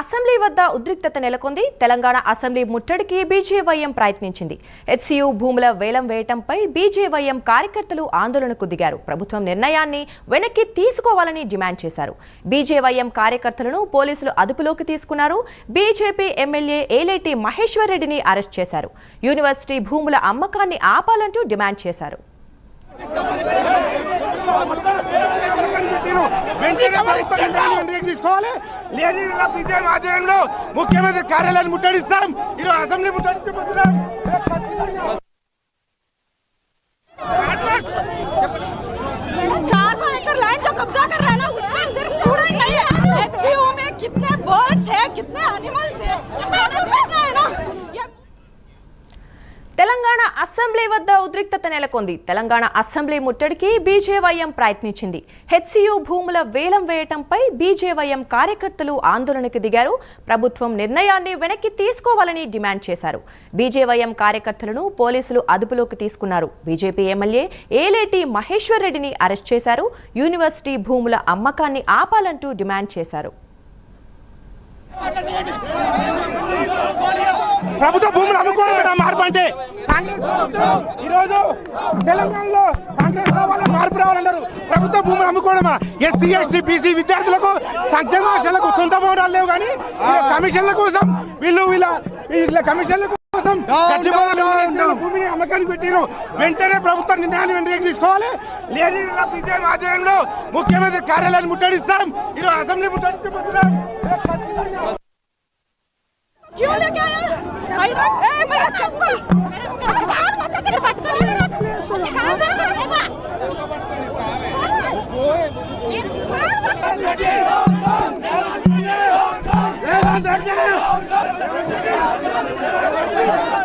Assembly వద్ద ఉద్రిక్తత నెలకొంది. తెలంగాణ అసెంబ్లీ ముట్టడికి బీజేవైఎం ప్రయత్నించింది. హెచ్సియు భూముల వేలం వేయటంపై బీజేవైఎం కార్యకర్తలు ఆందోళనకు దిగారు. ప్రభుత్వం నిర్ణయాన్ని వెనక్కి తీసుకోవాలని డిమాండ్ చేశారు. బీజేవైఎం కార్యకర్తలను పోలీసులు అదుపులోకి తీసుకున్నారు. బీజేపీ ఎమ్మెల్యే ఏలేటి మహేశ్వర్ రెడ్డిని అరెస్ట్ చేశారు. యూనివర్సిటీ భూముల అమ్మకాన్ని ఆపాలంటూ డిమాండ్ చేశారు. ముఖ్యమంత్రి కార్యాలయాన్ని ముట్టడిస్తాం. ఈరోజు అసెంబ్లీ ముట్టడించబోతున్నాం. 400 एकड़ लैंड जो कब्जा कर रहा है ना, उसमें सिर्फ स्टूडेंट नहीं है, एचसीयू में कितने बर्ड्स है, कितने एनिमल्स है, देखना है ना। తెలంగాణ అసెంబ్లీ వద్ద ఉద్రిక్తత నెలకొంది. తెలంగాణ అసెంబ్లీ ముట్టడికి బీజేవైఎం ప్రయత్నించింది. హెచ్సియు భూముల వేలం వేయటంపై బీజేవైఎం కార్యకర్తలు ఆందోళనకు దిగారు. ప్రభుత్వం నిర్ణయాన్ని వెనక్కి తీసుకోవాలని డిమాండ్ చేశారు. బీజేవైఎం కార్యకర్తలను పోలీసులు అదుపులోకి తీసుకున్నారు. బీజేపీ ఎమ్మెల్యే ఏలేటి మహేశ్వర్ రెడ్డిని అరెస్ట్ చేశారు. యూనివర్సిటీ భూముల అమ్మకాన్ని ఆపాలంటూ డిమాండ్ చేశారు. ప్రభుత్వ భూములు అమ్ముకోవడం మార్పు అంటే కాంగ్రెస్ ఈరోజు తెలంగాణలో కాంగ్రెస్ రావాలి, మార్పు రావాలన్నారు. ప్రభుత్వ భూములు అమ్ముకోవడమా? ఎస్సీ ఎస్టీ బీసీ విద్యార్థులకు సంక్షేమాశాలకు సొంత భవనాలు లేవు, కానీ కమిషన్ల కోసం వీళ్ళ కమిషన్ల కోసం భూమిని అమ్మకానికి పెట్టారు. వెంటనే ప్రభుత్వం నిర్ణయాన్ని వెనక్కి తీసుకోవాలి. లేదు బీజేపీ ఆధ్వర్యంలో ముఖ్యమంత్రి కార్యాలయాన్ని ముట్టడిస్తాం. ఈరోజు అసెంబ్లీ ముట్టడించబోతున్నాం. क्यों लेके आया? मेरा चप्पल Hey,